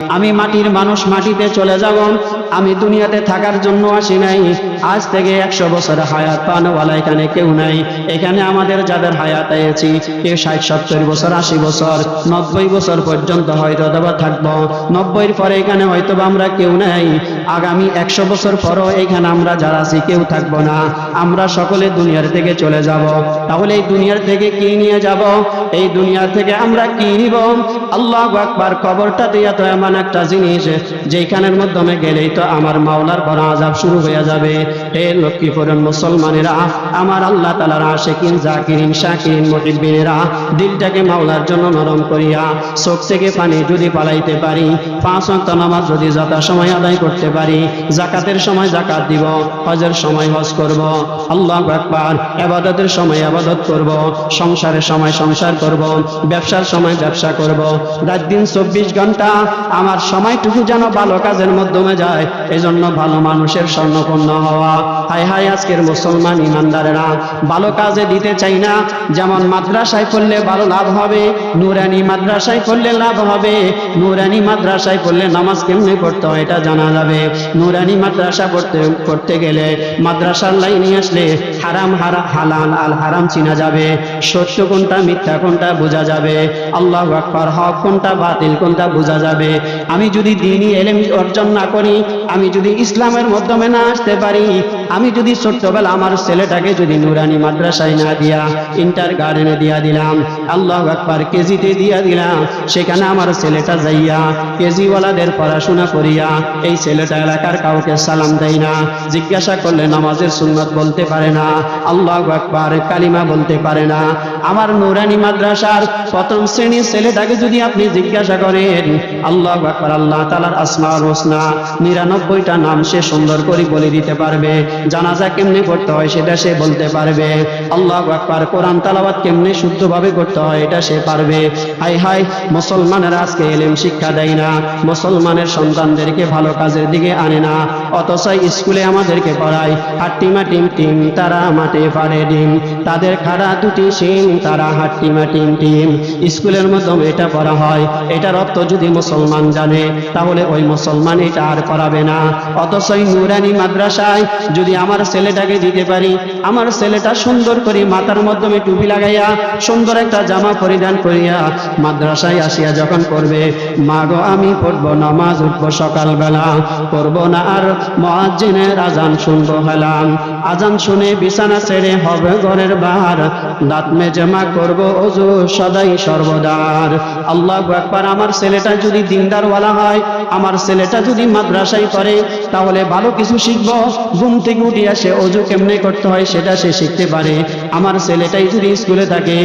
আমি মাটির মানুষ, মাটিতে চলে যাব। আমি দুনিয়াতে থাকার জন্য আসি নাই। আজ থেকে 100 বছর হায়াত পানওয়ালা এখানে কেউ নাই। এখানে আমাদের যাদের হায়াত আছি কেউ 60-70 বছর, 80 বছর, 90 বছর পর্যন্ত হয়তো অথবা থাকবো। 90-এর পরে এখানে হয়তো আমরা কেউ নাই। আগামী 100 বছর পরও এখানে আমরা যারা আছি কেউ থাকবো না। আমরা সকলে দুনিয়ার থেকে চলে যাব। তাহলে এই দুনিয়ার থেকে কি নিয়ে যাব? এই দুনিয়া থেকে আমরা কি নিব? আল্লাহু আকবার। কবরটা দিয়া তো এমন একটা জিনিস যেখানের মাধ্যমে গেলেই তো আমার মাওলার বড় আযাব শুরু হয়ে যাবে। হে লক্ষ্মীপুরের মুসলমানেরা, আমার আল্লাহ তাআলার আশিকিন, জাকিরিন, শাকিরিন, মুহিব্বিনেরা, দিলটাকে মাওলার জন্য নরম করিয়া চোখ থেকে পানি যদি পালাইতে পারি, 5 ওয়াক্ত নামাজ যদি যথাসময়ে আদায় করতে পারি, যাকাতের সময় যাকাত দিব, হজের সময় হজ করব, আল্লাহু আকবার, ইবাদতের সময় ইবাদত করব, সংসারের সময় সংসার করব, ব্যবসার সময় ব্যবসা করব, রাত দিন 24 ঘন্টা আমার সময়টুকু যেন ভালো কাজের মাধ্যমে যায়। এজন্য ভালো মানুষের স্বর্ণপন্ন হওয়া। হায় হায়, আজকের মুসলমান ইমানদারেরা ভালো কাজে দিতে চাই না। যেমন মাদ্রাসায় পড়লে ভালো লাভ হবে, নুরানি মাদ্রাসায় পড়লে লাভ হবে। নুরানি মাদ্রাসায় পড়লে নামাজ কেমনে পড়তে হয় এটা জানা যাবে। নুরানি মাদ্রাসা পড়তে গেলে মাদ্রাসার লাইনে আসলে হারাম হালাল আল হারাম চিনা যাবে, সত্য কোনটা মিথ্যা কোনটা বোঝা যাবে, আল্লাহু আকবার, হক কোনটা বাতিল কোনটা বোঝা যাবে। আমি যদি দ্বীনি ইলম অর্জন না করি, আমি যদি ইসলামের মাধ্যমে না আসতে পারি, আমি যদি ছোট্টবেলা আমার ছেলেটাকে যদি নুরানি মাদ্রাসায় না দিয়া ইন্টার গার্ডেনে দিয়া দিলাম, আল্লাহু আকবার, কেজিতে দিয়া দিলাম, সেখানে আমার ছেলেটা যাইয়া কেজিওয়ালাদের পড়াশোনা করিয়া এই ছেলেটা এলাকার কাউকে সালাম দেয় না, জিজ্ঞাসা করলে নামাজের সুন্নত বলতে পারে না, আল্লাহু আকবার, কালিমা বলতে পারে না। আমার নুরানি মাদ্রাসার প্রথম শ্রেণীর ছেলেটাকে যদি আপনি জিজ্ঞাসা করেন, আল্লাহু আকবার, আল্লাহ তাআলার আসমাউল হুসনা 99টা নাম সে সুন্দর করে বলে দিতে পারবে। জানাজা কেমনে পড়তে হয় সেটা সে বলতে পারবে। আল্লাহু আকবার, কোরআন তেলাওয়াত কেমনে শুদ্ধভাবে করতে হয় এটা সে পারবে। হায় হায়, মুসলমানেরা আজকে ইলম শিক্ষা দেয় না, মুসলমানের সন্তানদেরকে ভালো কাজের দিকে আনে না, অথচ স্কুলে আমাদেরকে পড়ায় হাট্টিমা টিম টিম তারা মাঠে পারে ডিম, তাদের খাড়া দুটি শিং তারা হাট্টিমা টিম টিম। স্কুলের মাধ্যমে এটা পড়া হয়। এটার অর্থ যদি মুসলমান জানে তাহলে ওই মুসলমান এটা আর পড়াবে না। অথচ নুরানি মাদ্রাসায় যদি আমার ছেলেটাকে দিতে পারি, আমার ছেলেটা সুন্দর করে মাথার মাধ্যমে টুপি লাগাইয়া সুন্দর একটা জামা পরিধান করিয়া মাদ্রাসায় আসিয়া যখন করবে, মা গো আমি পড়বো নামাজ, উঠবো সকালবেলা, করবো না আর মুয়াজ্জিনের আজান শুনবো হেলাম, আজান শুনে বিছানা ছেড়ে হবে ঘরের বাহার, দাঁত মেজে মা করবো ওযু সদাই সর্বদার। আল্লাহু আকবার। আমার ছেলেটা যদি দিনদারওয়ালা হয়, আমার ছেলেটা যদি মাদ্রাসায় পড়ে, তাহলে ভালো কিছু শিখবো। ঘুম থেকে উঠিয়া সে ওযু কেমনে করতে হয় সেটা সে শিখতে পারে। আমার ছেলেটাই যদি স্কুলে থাকে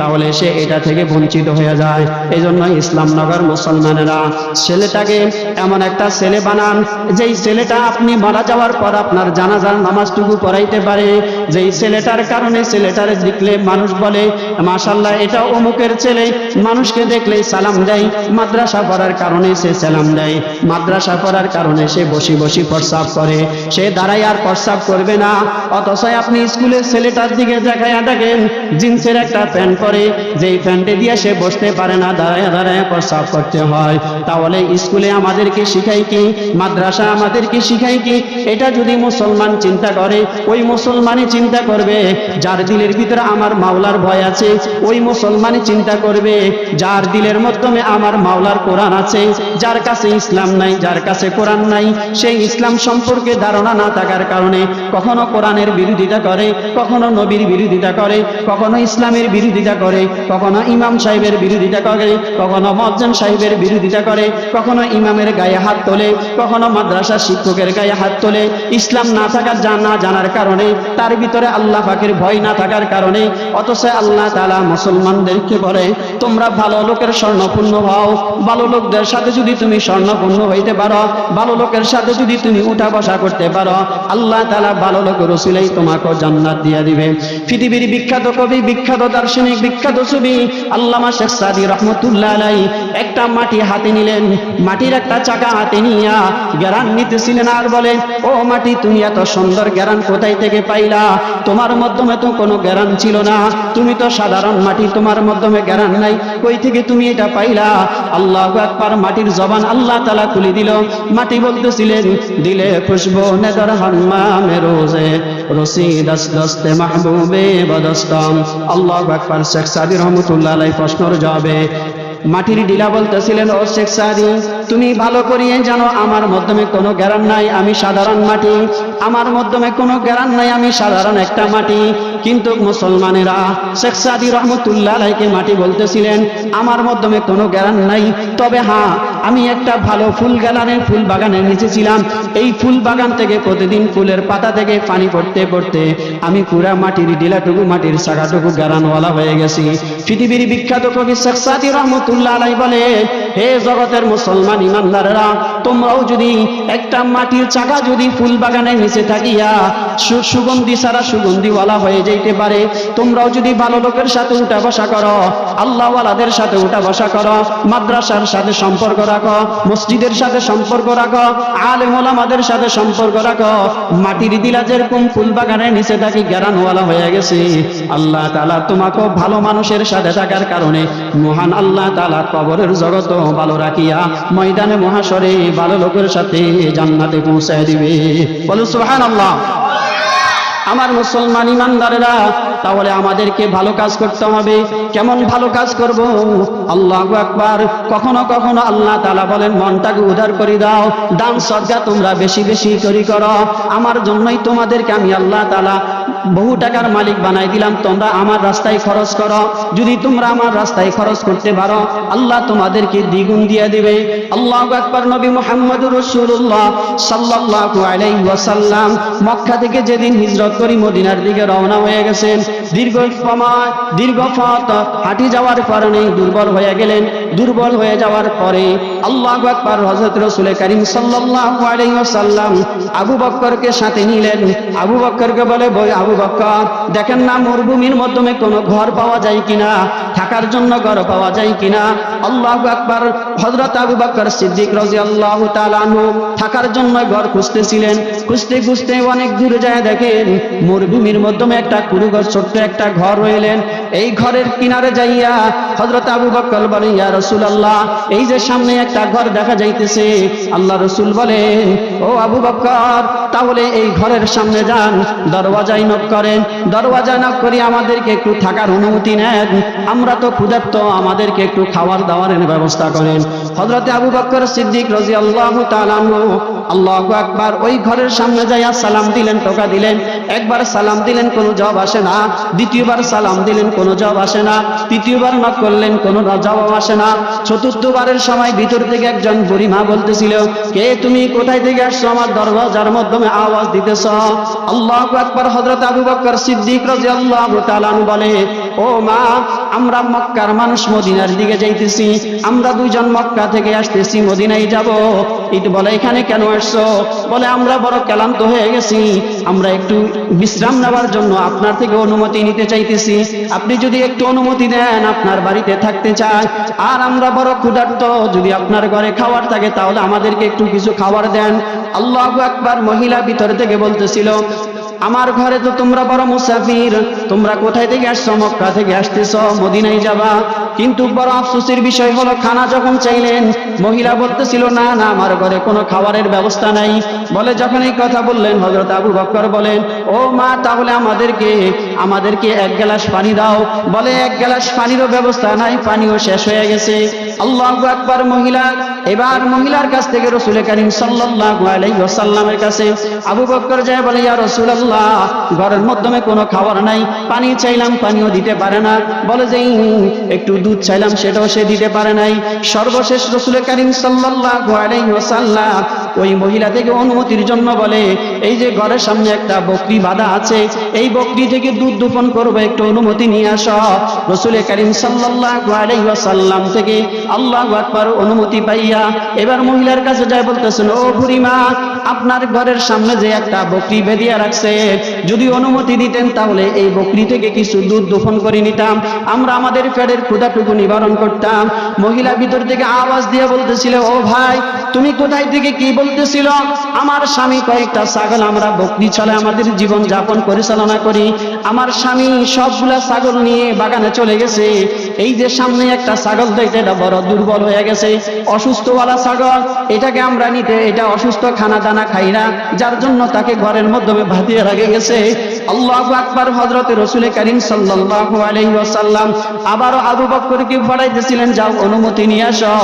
তাহলে সে এটা থেকে বঞ্চিত হয়ে যায়। এই জন্য ইসলামনগর মুসলমানেরা ছেলেটাকে এমন একটা ছেলে বানান, যেই ছেলেটা আপনি মারা যাওয়ার পর আপনার জানাজার নামাজটুকু পড়াইতে পারে, যেই ছেলেটার কারণে ছেলেটার দেখলে মানুষ বলে মাশাআল্লাহ এটা অমুকের ছেলে, মানুষকে দেখলেই সালাম দেয়, মাদ্রাসা পড়ার কারণে সে সালাম দেয়, মাদ্রাসা পড়ার কারণে সে বসে বসে প্রস্রাব করে, সে দাঁড়ায় আর প্রস্রাব করবে না। অথচ আপনি স্কুলের ছেলেটার দিকে দেখাইয়া দেখেন জিন্সের একটা প্যান্ট পরে, যেই প্যান্টে দিয়ে সে বসতে পারে না, দাঁড়ায় দাঁড়ায় প্রস্রাব করতে হয়। তাহলে স্কুলে আমাদেরকে শিখাই কি, মাদ্রাসা আমাদেরকে শিখাই কি? এটা যদি মুসলমান চিন্তা করে, ওই মুসলমানই চিন্তা করবে যার দিলের ভিতরে আমার মাওলার ভয় আছে, ওই মুসলমানই চিন্তা করবে যার দিলের মাধ্যমে আমার মাওলার কোরআন আছে। যার কাছে ইসলাম নাই, যার কাছে কোরআন নাই, সেই ইসলাম সম্পর্কে ধারণা না থাকার কারণে কখনো কোরআনের বিরোধিতা করে, কখনো নবীর বিরোধিতা করে, কখনো ইসলামের বিরোধিতা করে, কখনো ইমাম সাহেবের বিরোধিতা করে, কখনো মুয়াজ্জিন সাহেবের বিরোধিতা করে, কখনো ইমামের গায়ে হাত তোলে, কখনো মাদ্রাসার শিক্ষকের গায়ে হাত তোলে। ইসলাম না থাকার না জানার কারণে, তার ভিতরে আল্লাহ পাকের ভয় না থাকার কারণে। অথচ আল্লাহ তাআলা মুসলমানদেরকে বলে তোমরা ভালো লোকের স্বর্ণপূর্ণ হও। ভালো লোকদের সাথে যদি তুমি স্বর্ণপূর্ণ হইতে পারো, ভালো লোকের সাথে যদি তুমি উঠা বসা করতে পারো, আল্লাহ তাআলা ভালো লোক রসুলেই তোমাকে জান্নাত দিয়ে দিবে। পৃথিবীর বিখ্যাত কবি, বিখ্যাত দার্শনিক, বিখ্যাত ছবি আল্লামা শেখ সাদি রহমতুল্লাহ আলাইহি একটা মাটি হাতে নিলেন, মাটির একটা চাকা হাতে নিয়া গ্যারান নিতেছিলেন আর বলে, ও মাটি তুমি এত সুন্দর গ্যারান কোথায় থেকে পাইলা? তোমার মাধ্যমে তো কোনো গ্যারান ছিল না, তুমি তো সাধারণ মাটি, তোমার মাধ্যমে গ্যারান নাই, কই থেকে তুমি এটা পাইলা? আল্লাহু আকবার। মাটির জবান আল্লাহ তাআলা খুলে দিল। মাটি বলতেছিলেন, দিলে খুশবু নেদর হাম্মামে রোজে রসি দস্ত দস্তে মাহবুবে বদস্তম। আল্লাহু আকবার। শেখ সাদি রহমতুল্লাহ আলাইহি প্রশ্নের জবাবে মাটির ডিলা বলতেছিলেন, ও শেখ সাদি তুমি ভালো করিয়ে জানো আমার মাধ্যমে কোনো গ্যারান নাই, আমি সাধারণ মাটি, আমার মাধ্যমে কোনো গ্যারান নাই, আমি সাধারণ একটা মাটি। কিন্তু মুসলমানেরা শেখ সাদি রহমতুল্লাহ আলাইহিকে মাটি বলতেছিলেন, আমার মাধ্যমে কোনো গ্যারান নাই, তবে হ্যাঁ আমি একটা ভালো ফুল গ্যালানের ফুল বাগানের নিচে ছিলাম, এই ফুল বাগান থেকে প্রতিদিন ফুলের পাতা থেকে পানি পড়তে পড়তে আমি পুরা মাটির ডিলাটুকু, মাটির চাকাটুকু গ্যারানওয়ালা হয়ে গেছি। পৃথিবীর বিখ্যাত কবি শেখ সাদি রহমতুল্লাহ আলাইহি বলে, হে জগতের মুসলমান ইমানদারেরা, তোমরাও যদি একটা মাটির চাকা যদি ফুল বাগানের নিচে থাকিয়া সুগন্ধি ছাড়া সুগন্ধিওয়ালা হয়ে যাইতে পারে, তোমরাও যদি ভালো লোকের সাথে উঠা বসা করো, আল্লাহওয়ালাদের সাথে উঠা বসা করো, মাদ্রাসার সাথে সম্পর্ক রাখো, মসজিদের সাথে সম্পর্ক রাখো, আলেম ওলামাদের সাথে সম্পর্ক রাখো, মাটির দিলা যেরকম ফুল বাগানের নিচে থাকি গ্যারানওয়ালা হয়ে গেছে, আল্লাহ তাআলা তোমাকে ভালো মানুষের সাথে থাকার কারণে মহান আল্লাহ তাআলা কবরের জগত ভালো রাখিয়া ময়দানে মহাশরে ভালো লোকের সাথে জান্নাতে পৌঁছায় দিবে। বলো সুবহানাল্লাহ। আমার মুসলমান ইমানদারেরা, তাহলে আমাদেরকে ভালো কাজ করতে হবে। কেমন ভালো কাজ করব? আল্লাহু আকবার। কখনো কখনো আল্লাহ তাআলা বলেন, মনটাকে উদার করে দাও, দান সদকা তোমরা বেশি বেশি করো, আমার জন্যই তোমাদেরকে আমি আল্লাহ তাআলা বহু টাকার মালিক বানাই দিলাম, তোমরা আমার রাস্তায় খরচ করো। যদি তোমরা আমার রাস্তায় খরচ করতে পারো, আল্লাহ তোমাদেরকে দ্বিগুণ দিয়ে দিবে। আল্লাহু আকবার। নবী মুহাম্মদুর রাসূলুল্লাহ সাল্লাল্লাহু আলাইহি ওয়াসাল্লাম মক্কা থেকে যেদিন হিজরত করে মদিনার দিকে রওনা হয়ে গেছেন, দীর্ঘ পথ হাঁটি যাওয়ার কারণে দুর্বল হয়ে গেলেন। দুর্বল হয়ে যাওয়ার পরে আল্লাহু আকবার, হযরত রাসূল করিম সাল্লাল্লাহু আলাইহি ওয়াসাল্লাম আবু বকরকে সাথে নিলেন। আবু বকরকে বলে, আবু বকর দেখেন না মরুভূমির মাধ্যমে কোনো ঘর পাওয়া যায় কিনা, থাকার জন্য ঘর পাওয়া যায় কিনা। আল্লাহু আকবার। হযরত আবু বকর সিদ্দিক রাদিয়াল্লাহু তাআলা আনহু থাকার জন্য ঘর খুঁজতেছিলেন। খুঁজতে খুঁজতে অনেক দূরে যায় দেখেন মরুভূমির মাধ্যমে একটা কুড়ুঘর, ছোট্ট একটা ঘর রইলেন। এই ঘরের কিনারে যাইয়া হযরত আবু বকর বলেন, ইয়া রাসূলুল্লাহ এই যে সামনে একটা ঘর দেখা যাইতেছে। আল্লাহ রাসূল বলেন, ও আবু বকর তাহলে এই ঘরের সামনে যান, দরওয়াজায় নক করেন, দরওয়াজায় নক করে আমাদেরকে একটু থাকার অনুমতি নেন, আমরা তো ক্ষুধার্ত, আমাদেরকে একটু খাবার দাবারের ব্যবস্থা করেন। হযরত আবু বকর সিদ্দিক রাদিয়াল্লাহু তাআলা আনহু আল্লাহু আকবার ওই ঘরের সামনে যাইয়া সালাম দিলেন, টোকা দিলেন। একবার সালাম দিলেন, কোনো জবাব আসে না। দ্বিতীয়বার সালাম দিলেন, কোনো জবাব আসে না। তৃতীয়বার নক করলেন, কোনো জবাব আসে না। চতুর্থবারের সময় ভিতর থেকে একজন বুড়ি মা বলতেছিল, কে তুমি, কোথায় থেকে আসছো, আমার দরওয়াজার মাধ্যমে আওয়াজ দিতেছ? আল্লাহু আকবার। হযরত আবু বকর সিদ্দিক রাদিয়াল্লাহু তাআলা আনহু বলে, ও মা আমরা মক্কার মানুষ মদিনার দিকে যাইতেছি, আমরা দুইজন মক্কা থেকে আসতেছি, মদিনায় যাব। এটা বলে, এখানে কেন আসছো? বলে, আমরা বড় ক্লান্ত হয়ে গেছি, আমরা একটু বিশ্রাম নেওয়ার জন্য আপনার থেকে অনুমতি নিতে চাইতেছি, আপনি যদি একটু অনুমতি দেন আপনার বাড়িতে থাকতে চাই, আর আমরা বড় ক্ষুধার্ত, যদি আপনার ঘরে খাবার থাকে তাহলে আমাদেরকে একটু কিছু খাবার দেন। আল্লাহু আকবার। মহিলা ভিতর থেকে বলতেছিল, আমার ঘরে তো তোমরা বড় মুসাফির, তোমরা কোথায় থেকে আসছো? মক্কা থেকে আসতেছ, মদিনায় যাবা। কিন্তু বড় আফসোসের বিষয় হলো, খানা যখন চাইলেন মহিলা বলতেছিল, না না আমার ঘরে কোনো খাবারের ব্যবস্থা নাই। বলে, যখন এই কথা বললেন হযরত আবু বকর বলেন, ও মা তাহলে আমাদেরকে এক গ্লাস পানি দাও। বলে, এক গ্লাস পানিরও ব্যবস্থা নাই, পানিও শেষ হয়ে গেছে। আল্লাহু আকবার। এবার মহিলার কাছ থেকে রাসূল করিম সাল্লাল্লাহু আলাইহি ওয়াসাল্লামের কাছে আবু বকর যায়, বলে, ইয়া রাসূলুল্লাহ ঘরের মাধ্যমে কোনো খাবার নাই, পানি চাইলাম পানিও দিতে পারে না। বলে যে একটু দুধ চাইলাম সেটাও সে দিতে পারে নাই। সর্বশেষ রাসূল করিম সাল্লাল্লাহু আলাইহি ওয়াসাল্লাম ওই মহিলা থেকে অনুমতির জন্য বলে, এই যে ঘরের সামনে একটা বকরি বাঁধা আছে, এই বকরি থেকে দুধ দোপন করবে, একটু অনুমতি নিয়ে আসো। রাসূল করিম সাল্লাল্লাহু আলাইহি ওয়াসাল্লাম থেকে আল্লাহু আকবার অনুমতি পাইয়া এবার মহিলার কাছে যায়, বলতেছেন, ও বুড়িমা আপনার ঘরের সামনে যে একটা বকরি বেঁধিয়া রাখছে, যদি অনুমতি দিতেন তাহলে এই বকরি থেকে কিছু দুধ দফন করে নিতাম, আমরা আমাদের পেটের ক্ষুধাটুকু নিবারণ করতাম। মহিলা ভিতর থেকে আওয়াজ দিয়ে বলতেছিল, ও ভাই তুমি কোথায় থেকে কি বলতেছিল? আমার স্বামী কয়েকটা ছাগল, আমরা বকরি ছাড়া আমাদের জীবন যাপন পরিচালনা করি, আমার স্বামী সবগুলা ছাগল নিয়ে বাগানে চলে গেছে। এই যে সামনে একটা ছাগল দেখতে, এটা বড় দুর্বল হয়ে গেছে, অসুস্থওয়ালা ছাগল, এটাকে আমরা নিতে, এটা অসুস্থ, খানা দানা খাই না, যার জন্য তাকে ঘরের মাধ্যমে ভাতিয়ে রেখে গেছে। আল্লাহু আকবার। হযরত রাসূল কারীম সাল্লাল্লাহু আলাইহি ওয়াসাল্লাম আবারও আবু বকরকে পড়াইতেছিলেন, যাও অনুমতি নিয়ে আসো,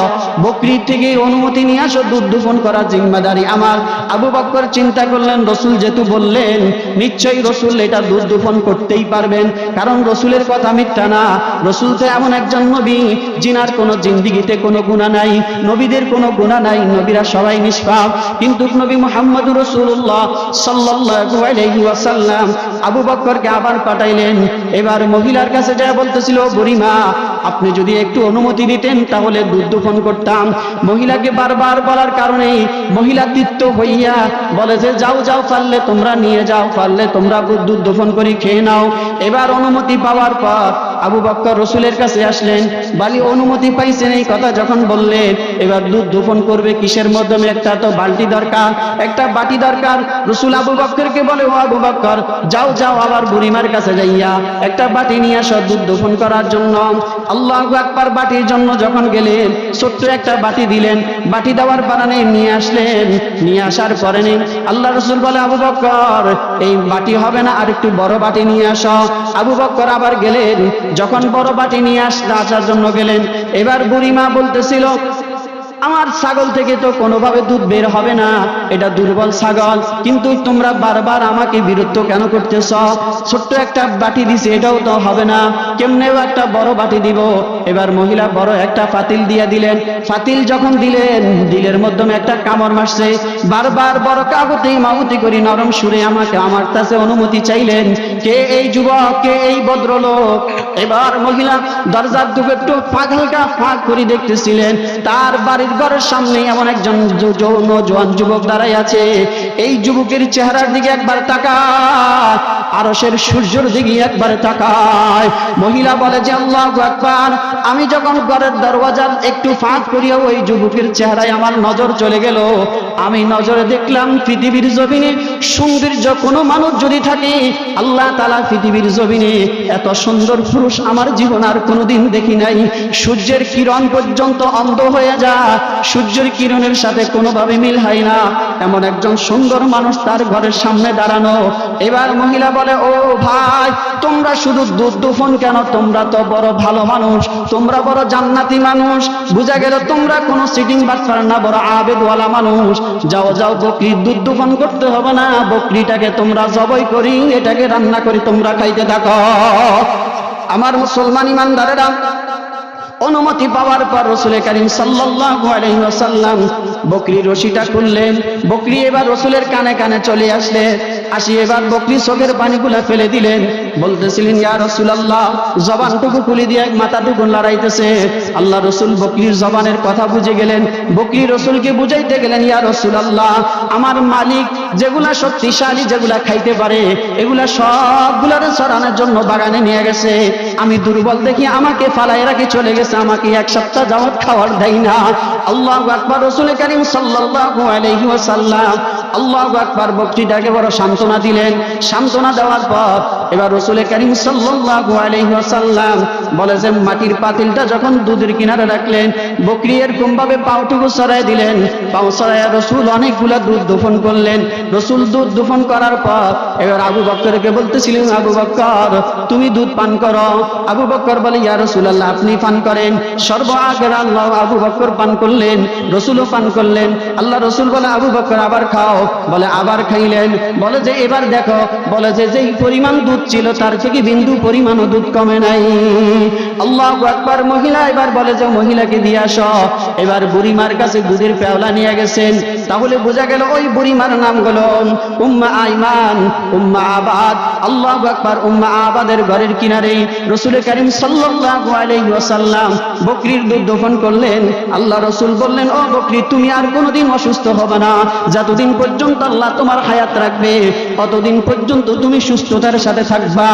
বকরি থেকে অনুমতি নিয়ে আসো, দুধ দফন করার জিম্মাদারি আমার। আবু বকর চিন্তা করলেন, রাসূল যেহেতু বললেন, নিশ্চয়ই রাসূল এটা দুধ দফন করতেই পারবেন, কারণ রাসূলের কথা মিথ্যা না। রাসূল তো এমন একজন নবী যিনার কোনো জিন্দেগিতে কোনো গুনাহ নাই, নবীদের কোনো গুনাহ নাই, নবীরা সবাই নিষ্পাপ। কিন্তু নবী মুহাম্মদুর রাসূলুল্লাহ সাল্লাল্লাহু আলাইহি ওয়াসাল্লাম আবু বকরকে আবার পাঠাইলেন। এবার মহিলার কাছে যায় বলতেছিল, বুড়িমা আপনি যদি একটু অনুমতি দিতেন তাহলে দুধ দফন করতাম। মহিলাকে বারবার বলার কারণে মহিলা তৃপ্ত হইয়া বলে যে, যাও যাও, পারলে তোমরা নিয়ে যাও, পারলে তোমরা দুধ দফন করে খেয়ে নাও। এবার অনুমতি পাওয়ার পর আবু বকর রাসূলের কাছে আসলেন, বলি অনুমতি পাইছেন এই কথা যখন বললেন, এবার দুধ দফন করবে কিসের মাধ্যমে? একটা তো বালতি দরকার, একটা বাটি দরকার। রাসূল আবু বকরকে বলে, ও আবু বকর যাও যাও, আবার বুড়িমার কাছে যাইয়া একটা বাটি নিয়ে আসো দুধ দফন করার জন্য। আল্লাহু আকবার। বাটির জন্য যখন গেলেন, ছোট্ট একটা বাটি দিলেন, বাটি দেওয়ার বারানে নিয়ে আসলেন। নিয়ে আসার পরে আল্লাহ রাসূল বলে, আবু বকর এই বাটি হবে না, আর একটু বড় বাটি নিয়ে আসো। আবু বকর আবার গেলেন, যখন বড় বাটি নিয়ে আসার জন্য গেলেন, এবার বুড়িমা বলতেছিল, আমার ছাগল থেকে তো কোনোভাবে দুধ বের হবে না, এটা দুর্বল ছাগল, কিন্তু তোমরা বারবার আমাকে বিরক্ত কেন করতেছ? ছোট্ট একটা বাটি দিছে, এটাও তো হবে না, কেমনে একটা বড় বাটি দিব? এবার মহিলা বড় একটা পাতিল দিয়ে দিলেন। পাতিল যখন দিলেন, দিলের মাধ্যমে একটা কামড় মারছে, বারবার বড় কাগতি মাগুতি করি নরম সুরে আমাকে আমার কাছে অনুমতি চাইলেন, কে এই যুবক, কে এই ভদ্রলোক? এবার মহিলা দরজার দিকে একটু হালকা ফাঁক করে দেখতেছিলেন, তার বাড়ির ঘরের সামনে এমন একজন জওয়ান যুবক দাঁড়াই আছে। এই যুবকের চেহারার দিকে একবার তাকায়, আরশের সূর্যের দিকে একবার তাকায়। মহিলা বলে যে, আল্লাহু আকবার। আমি যখন ঘরের দরওয়াজার একটু ফাঁক করিয়া ওই যুবকের চেহারায় আমার নজর চলে গেল, আমি নজরে দেখলাম পৃথিবীর জমিনে সৌন্দর্য কোনো মানুষ যদি থাকে, আল্লাহ তাআলা পৃথিবীর জমিনে এত সুন্দর পুরুষ আমার জীবন আর কোনোদিন দেখি নাই। সূর্যের কিরণ পর্যন্ত অন্ধ হয়ে যায়, সূর্যের কিরণের সাথে কোনোভাবে মিল হয় না, এমন একজন সুন্দর মানুষ তার ঘরের সামনে দাঁড়ানো। এবার মহিলা বলে, ও ভাই তোমরা শুধু দুধ দফন কেন? তোমরা তো বড় ভালো মানুষ, তোমরা বড় জান্নাতি মানুষ, বুঝা গেল তোমরা কোনো সিটিং বাটপার না, বড় আবেদওয়ালা মানুষ। যাও যাও, বকরির দুধ দফন করতে হবে না, বকরিটাকে তোমরা জবাই করি, এটাকে রান্না করি, তোমরা খাইতে থাকো। আমার মুসলমান ইমানদারেরা, অনুমতি পাওয়ার পর রাসূল কারীম সাল্লাল্লাহু আলাইহি ওয়াসাল্লাম বকরির রশিটা খুললেন। বকরি এবার রাসূলের কানে কানে চলে আসলে, আসি এবার বকরি চোখের পানিগুলা ফেলে দিলেন, বলতেছিলেন, ইয়া রাসূলুল্লাহ, জবানটুকু খুলে দিয়ে মাথাটুকু লড়াইতেছে। আল্লাহ রাসূল বকরির জবানের কথা বুঝে গেলেন। বকরি রাসূলকে বুঝাইতে গেলেন, ইয়া রাসূলুল্লাহ, আমার মালিক যেগুলা শক্তিশালী, যেগুলা খাইতে পারে, এগুলা সবগুলারে চড়ানোর জন্য বাগানে নিয়ে গেছে। আমি দুর্বল দেখি আমাকে ফালাই রাখি চলে গেছে, আমাকে এক সপ্তাহ যাওয়ার খাওয়ার দেয় না। আল্লাহু আকবার। রাসূল কারীম সাল্লাল্লাহু আলাইহি ওয়াসাল্লাম আল্লাহু আকবার বকরিটাকে বড় সান্ত্বনা দিলেন। সান্ত্বনা দেওয়ার পর এবার রাসূল কারীম সাল্লাল্লাহু আলাইহি ওয়াসাল্লাম বলে যে, মাটির পাতিলটা যখন দুধের কিনারে রাখলেন, বকরি এরকম ভাবে পাউটুকু ছড়ায় দিলেন। পাউ ছড়ায় রাসূল অনেকগুলা দুধ দফন করলেন। রাসূল দুধ দফন করার পর এবার আবু বকরকে বলতেছিলেন, আবু বকর তুমি দুধ পান করো। আবু বকর বলে, ইয়া রাসূলুল্লাহ, আপনি পান করেন। সর্বআগে আল্লাহ আবু বকর পান করলেন, রাসূলও পান করলেন। আল্লাহ রাসূল বলে, আবু বকর আবার খাও। বলে আবার খাইলেন। বলে যে, এবার দেখো, বলে যে যেই পরিমাণ দুধ দুধ ছিল তার থেকে বিন্দু পরিমাণও দুধ কমে নাই। আল্লাহু আকবার। মহিলা এবার বলে যে মহিলাকে দিয়ে আসো। এবার বুড়িমার কাছে দুধের পেওলা নিয়ে গেছেন। তাহলে বোঝা গেল ওই বুড়িমার নাম হলো উম্মে আইমান, উম্মে আবাদ। আল্লাহু আকবার। উম্মে আবাদের ঘরের কিনারে রাসূল করিম সাল্লাল্লাহু আলাইহি ওয়াসাল্লাম বকরির দুধ দহন করলেন। আল্লাহ রাসূল বললেন, ও বকরি, তুমি আর কোনোদিন অসুস্থ হবে না। যতদিন পর্যন্ত আল্লাহ তোমার হায়াত রাখবে ততদিন পর্যন্ত তুমি সুস্থতার সাথে থাকবা।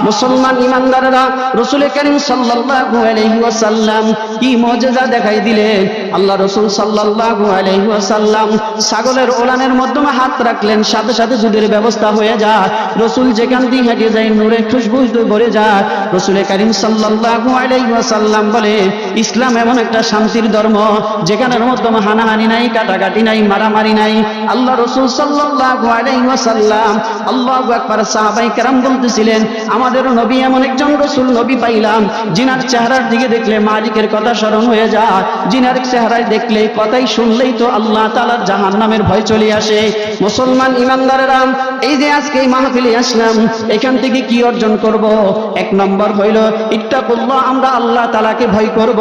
মুসলমান ইমানদাররা, রাসূল করিম সাল্লাল্লাহু আলাইহি ওয়াসাল্লাম কি মুজিজা দেখাই দিলেন। আল্লাহ রাসূল সাল্লাল্লাহু আলাইহি ওয়াসাল্লাম ছাগলের ওলানের মাধ্যমে হাত রাখলেন, সাথে সাথে দুধের ব্যবস্থা হয়ে যায়। রাসূল যেখান দিয়ে হেঁটে যায় নূরে খুশবু ভরে যায়। রাসূল করিম সাল্লাল্লাহু আলাইহি ওয়াসাল্লাম বলে, ইসলাম এমন একটা শান্তির ধর্ম যেখানের মাধ্যমে হানাহানি নাই, কাটাকাটি নাই, মারামারি নাই। আল্লাহ রাসূল সাল্লাল্লাহু আলাইহি ওয়াসাল্লাম, আল্লাহু আকবার। সাহাবায়ে কেরাম বলতেছিলেন, আমাদের নবী এমন একজন রাসূল নবী পাইলাম যিনার চেহারার দিকে দেখলে মালিকের কথা স্মরণ হয়ে যায়, যিনার চেহারায় দেখলে কথাই শুনলেই তো আল্লাহ তাআলার জাহান্নামের ভয় চলে আসে। মুসলমান ইমানদারেরা, এই যে আজকে এই মাহফিলে আসলাম, এখান থেকে কি অর্জন করব? এক নম্বর হইল ইত্তাকুল্লাহ, আমরা আল্লাহ তাআলাকে ভয় করব।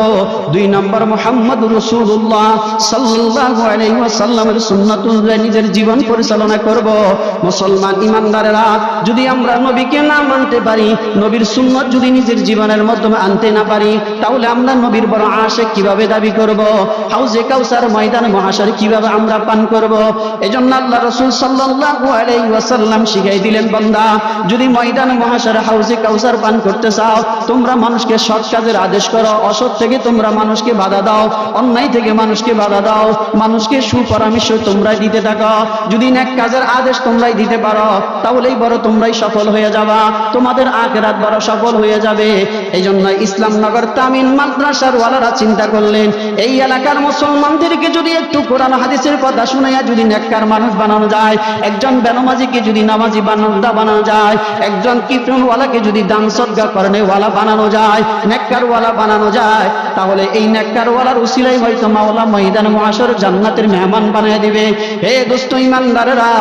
দুই নম্বর মুহাম্মদুর রাসূলুল্লাহ সাল্লাল্লাহু আলাইহি ওয়াসাল্লামের সুন্নাত অনুযায়ী নিজের জীবন পরিচালনা করব। মুসলমান ইমানদারেরা, যদি আমরা নবীকে না মানতে পারি, নবীর সুন্নাত যদি নিজের জীবনের মাধ্যমে আনতে না পারি, তাহলে আমরা নবীর বড় আশিক কিভাবে দাবি করব? হাউজে কাউসার ময়দানে মহাশর কিভাবে আমরা পান করব? এজন্য আল্লাহ রাসূল সাল্লাল্লাহু আলাইহি ওয়াসাল্লাম শিখাই দিলেন, বান্দা, যদি ময়দানে মহাশরে হাউজে কাউসার পান করতে চাও, তোমরা মানুষকে সৎ কাজের আদেশ করো, অসৎ থেকে তোমরা মানুষকে বাধা দাও, অন্যায় থেকে মানুষকে বাধা দাও, মানুষকে সুপরামর্শ তোমরাই দিতে থাকো। যদি নেক কাজের আদেশ তোমরাই দিতে পারো, তাহলেই বড় তোমরাই সফল হয়ে যাবা, তোমাদের আখিরাত বড় সফল হয়ে যাবে। এই জন্য ইসলামনগর তামিন মাদ্রাসার ওয়ালারা চিন্তা করলেন, এই এলাকার মুসলমানদেরকে যদি একটু কোরআন হাদিসের কথা শুনাইয়া যদি নেককার মানুষ বানানো যায়, একজন বেনামাজিকে যদি নামাজি বানানো যায়, একজন কিফরওয়ালাকে যদি দান সদকা করেনে ওয়ালা বানানো যায়, নেককার ওয়ালা বানানো যায়, তাহলে এই নেককার ওয়ালার উসিলাই হয়তো মাওলা ময়দান মহাশর জান্নাতের মেহমান বানিয়ে দিবে। হে দোস্ত ইমানদারেরা,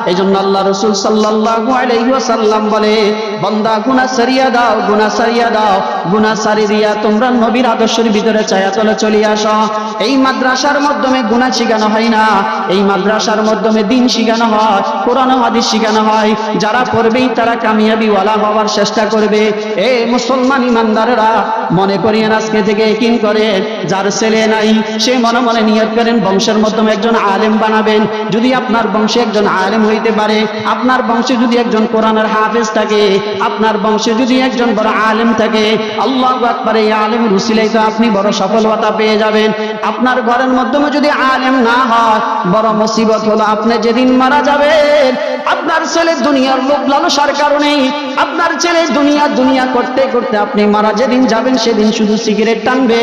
এইজন্য আল্লাহ রাসূল সাল্লাল্লাহু আলাইহি ওয়াসাল্লাম বলে, বান্দা গুনাহ সারিয়া দাও, গুনাহ সারিয়া দাও, গুনাহ সারি দিয়া তোমরা নবীর আদর্শের ভিতরে ছায়াতলে চলে আসো। এই মাদ্রাসার মাধ্যমে গুনাহ শিখানো হয় না, এই মাদ্রাসার মাধ্যমে দ্বীন শিখানো হয়, কোরআন হাদিস শিখানো হয়। যারা পড়বেই তারা কামিয়াবি ওয়ালা হওয়ার চেষ্টা করবে। এ মুসলমান ইমানদারেরা, মনে করিয়েন আজকে থেকে ইয়াকিন করেন, যার ছেলে নাই সে মনে মনে নিয়ত করেন বংশের মাধ্যমে একজন আলেম বানাবেন। যদি আপনার বংশে একজন আলেম হইতে পারে, আপনার বংশে যদি একজন কোরআনের হাফেজ থাকে, আপনার বংশে যদি একজন বড় আলেম থাকে, আল্লাহু আকবার, এই আলেমের উসিলায় তো আপনি বড় সফলতা পেয়ে যাবেন। আপনার ঘরের মাধ্যমে যদি আলেম না হয়, বড় মুসিবত হলো আপনি যেদিন মারা যাবেন, আপনার ছেলে দুনিয়ার লোভ লালসার কারণে, আপনার ছেলে দুনিয়া করতে করতে আপনি মারা যেদিন যাবেন, সেদিন শুধু সিগারেট টানবে,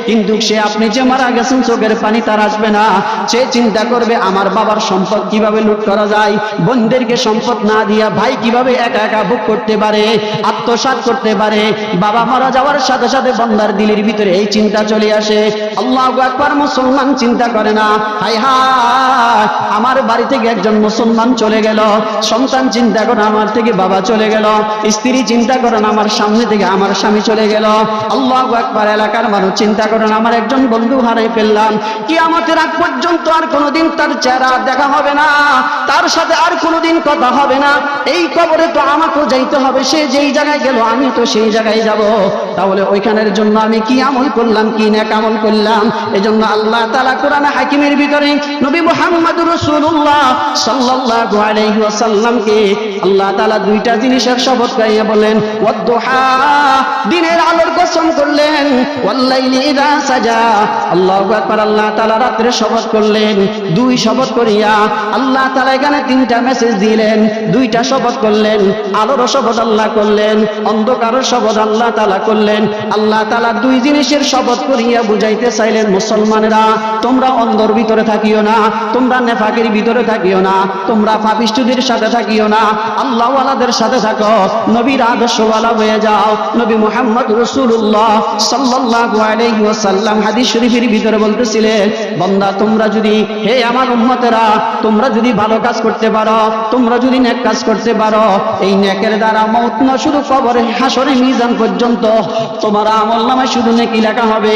কিন্তু সে আপনি যে মারা গেছেন চোখের পানি তার আসবে না। সে চিন্তা করবে আমার বাবার সম্পদ কিভাবে লুট করা যায়, বোনদেরকে সম্পদ না দিয়া ভাই কিভাবে একা একা ভোগ করতে পারে, আত্মসাৎ করতে পারে। বাবা মারা যাওয়ার সাথে সাথে বান্দার দিলের ভিতরে এই চিন্তা চলে আসে। আল্লাহু আকবার। মুসলমান চিন্তা করে না, হায় হায় আমার বাড়ি থেকে একজন মুসলমান চলে গেল। সন্তান চিন্তা করে আমার থেকে বাবা চলে গেল। স্ত্রী চিন্তা করেন আমার সামনে থেকে আমার স্বামী চলে গেল। আল্লাহু আকবার। এলাকার মানুষ চিন্তা করেন আমার একজন বন্ধু হারিয়ে ফেললাম। কিয়ামতের আগ পর্যন্ত আর কোনোদিন তার চেহারা দেখা হবে না, তার সাথে আর কোনোদিন কথা হবে না। এই কবরে তো আমাকেও যাইতে হবে, সে যেই জায়গায় গেল আমি তো সেই জায়গায় যাব। তাহলে ওইখানের জন্য আমি কি আমল করলাম, কি নেক আমল করলাম? এজন্য আল্লাহ তাআলা কোরআনে হাকিমের ভিতরে নবী মুহাম্মদুর রাসূলুল্লাহ সাল্লাল্লাহু আলাইহি ওয়াসাল্লামকে আল্লাহ তাআলা দুইটা জিনিসের শপথ খাইয়ে বলেন, ওয়াদ-দুহা, দিনের আলোর কসম করলেন, ওয়াল-লাইলি ইযা সাজা। আল্লাহু আকবার। আল্লাহ তাআলা রাতের শপথ করলেন। দুই শপথ করিয়া আল্লাহ তাআলা এখানে তিনটা মেসেজ দিলেন, দুইটা শপথ করলেন। আলোর শপথ আল্লাহ করলেন, অন্ধকারের শপথ আল্লাহ তাআলা করলেন। করলেন। আল্লাহ তাআলা দুই জিনিসের শপথ করিয়া বুঝাইতে চাইলেন, মুসলমানেরা তোমরা অন্ধর ভিতরে থাকিও না, তোমরা নেফাকের ভিতরে থাকিও না, তোমরা পাপিষ্ঠদের সাথে থাকিও না, আল্লাহওয়ালাদের সাথে থাকো, নবীর আদর্শওয়ালা হয়ে যাও। নবী মুহাম্মদ রাসূলুল্লাহ সাল্লাল্লাহু আলাইহি ওয়াসাল্লাম হাদিস শরীফের ভিতরে বলতেছিলেন, বান্দা তোমরা যদি, হে আমার উম্মতেরা, তোমরা যদি ভালো কাজ করতে পারো, তোমরা যদি নেক কাজ করতে পারো, এই নেকের দ্বারা মওত না শুধু কবরে, হাসরে, মিজান পর্যন্ত তোমার আমলনামায় শুধু নেকি লেখা হবে।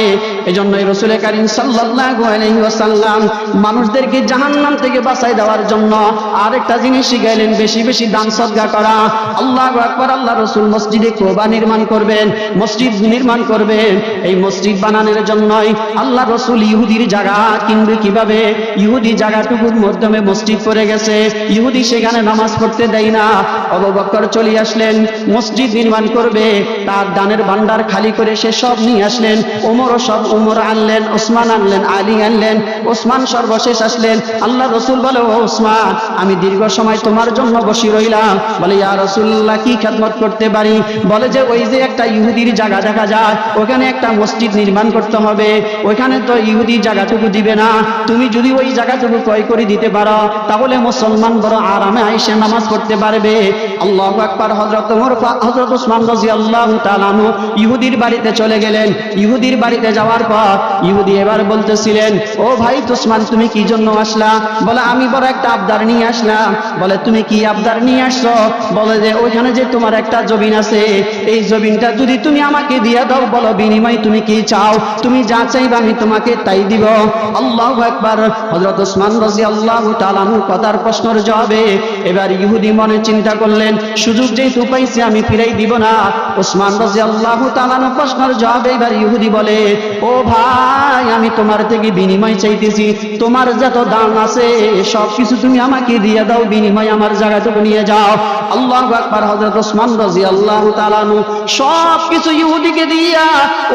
এজন্যই রাসূল কারীম সাল্লাল্লাহু আলাইহি ওয়াসাল্লাম মানুষদেরকে জাহান্নাম থেকে বাঁচাই দেওয়ার জন্য আরেকটা জিনিস শিখাইলেন, বেশি বেশি দান সদকা করা। আল্লাহু আকবার। আল্লাহ রাসূল মসজিদে কুবা নির্মাণ করবেন, মসজিদ নির্মাণ করবেন। এই মসজিদ বানানোর জন্যই আল্লাহ রাসূল ইহুদির জায়গা কিনবে কিভাবে? ইহুদি জায়গাটুকুর মাধ্যমে মসজিদ করে গেছে, ইহুদি সেখানে নামাজ পড়তে দেয় না। আবু বকর চলে আসলেন, মসজিদ নির্মাণ করবে, তার দানের ভান্ডার খালি করে সে সব নিয়ে আসলেন। ওমর আনলেন, ওসমান আনলেন, আলী আনলেন, ওসমান সর্বশেষ আসলেন। আল্লাহ রাসূল বলে, ও ওসমান, আমি দীর্ঘ সময় তোমার জন্য বসে রইলাম। বলে, ইয়া রাসূলুল্লাহ, কি খেদমত করতে পারি? বলে যে ওই যে একটা ইহুদির জায়গা দেখা যায়, ওখানে একটা মসজিদ নির্মাণ করতে হবে, ওইখানে তো ইহুদি জায়গাটুকু দিবে না, তুমি যদি ওই জায়গাটুকু ক্রয় করে দিতে পারো, তাহলে মুসলমান বড় আরামে আইসে নামাজ পড়তে পারবে। আল্লাহু আকবার। হযরত ওসমান রাদিয়াল্লাহু তাআলা আনহু ইহুদির বাড়িতে চলে গেলেন। ইহুদির বাড়িতে যাওয়ার পর ইহুদি এবার বলতেছিলেন, ও ভাই ওসমান, তুমি কি জন্য আসলা? বলে, আমি বড় একটা আবদার নিয়ে আসলাম। বলে, তুমি কি আবদার নিয়ে আসছো? বলে যে ওইখানে যে তোমার একটা জমিন আছে, এই জমিনটা যদি তুমি আমাকে দিয়ে দাও, বলো বিনিময় তুমি কি চাও? তুমি যা চাইবে আমি তোমাকে তাই দিব। আল্লাহু আকবার। হযরত ওসমান রাদিয়াল্লাহু তাআলা আনহু কথার প্রশ্নের জবাবে এবার ইহুদি মনে চিন্তা করলেন, সুযোগ যেহেতু পাইছি আমি ফিরাই দিব না। ওসমান রাদিয়াল্লাহু তাআলা আনহু প্রশ্নের জবাবে এবার ইহুদি বলে, ও ভাই, আমি তোমার থেকে বিনিময় চাইতেছি, তোমার যত দাম আছে সব কিছু তুমি আমাকে দিয়ে দাও, বিনিময় আমার জায়গাটুকু নিয়ে যাও। আল্লাহু আকবার। হযরত ওসমান রাদিয়াল্লাহু তাআলা আনহু সব কিছু ইহুদিকে দিয়া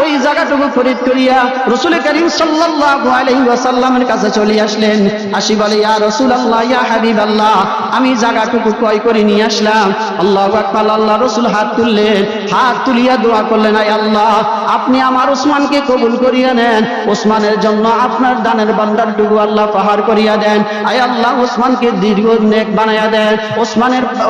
ওই জায়গাটুকু খরিদ করিয়া রাসূল কারীম সাল্লাল্লাহু আলাইহি ওয়াসাল্লামের কাছে চলে আসলেন। আসি বলে, ইয়া রাসূলুল্লাহ, ইয়া হাবিবাল্লাহ, আমি জায়গাটুকু ক্রয় করে নিয়ে আসলাম। আল্লাহু আকবার। আল্লাহ রাসূল হাত তুললেন, হাত তুলিয়া দোয়া করলেন, আয় আল্লাহ, আপনি আমার ওসমানকে কবুল করিয়া নেন, ওসমানের জন্য আপনার দানের ভান্ডারটুকু আল্লাহ পাহাড় করিয়া দেন। আয় আল্লাহ, ওসমানকে দীর্ঘ নেক বানাইয়া দেন,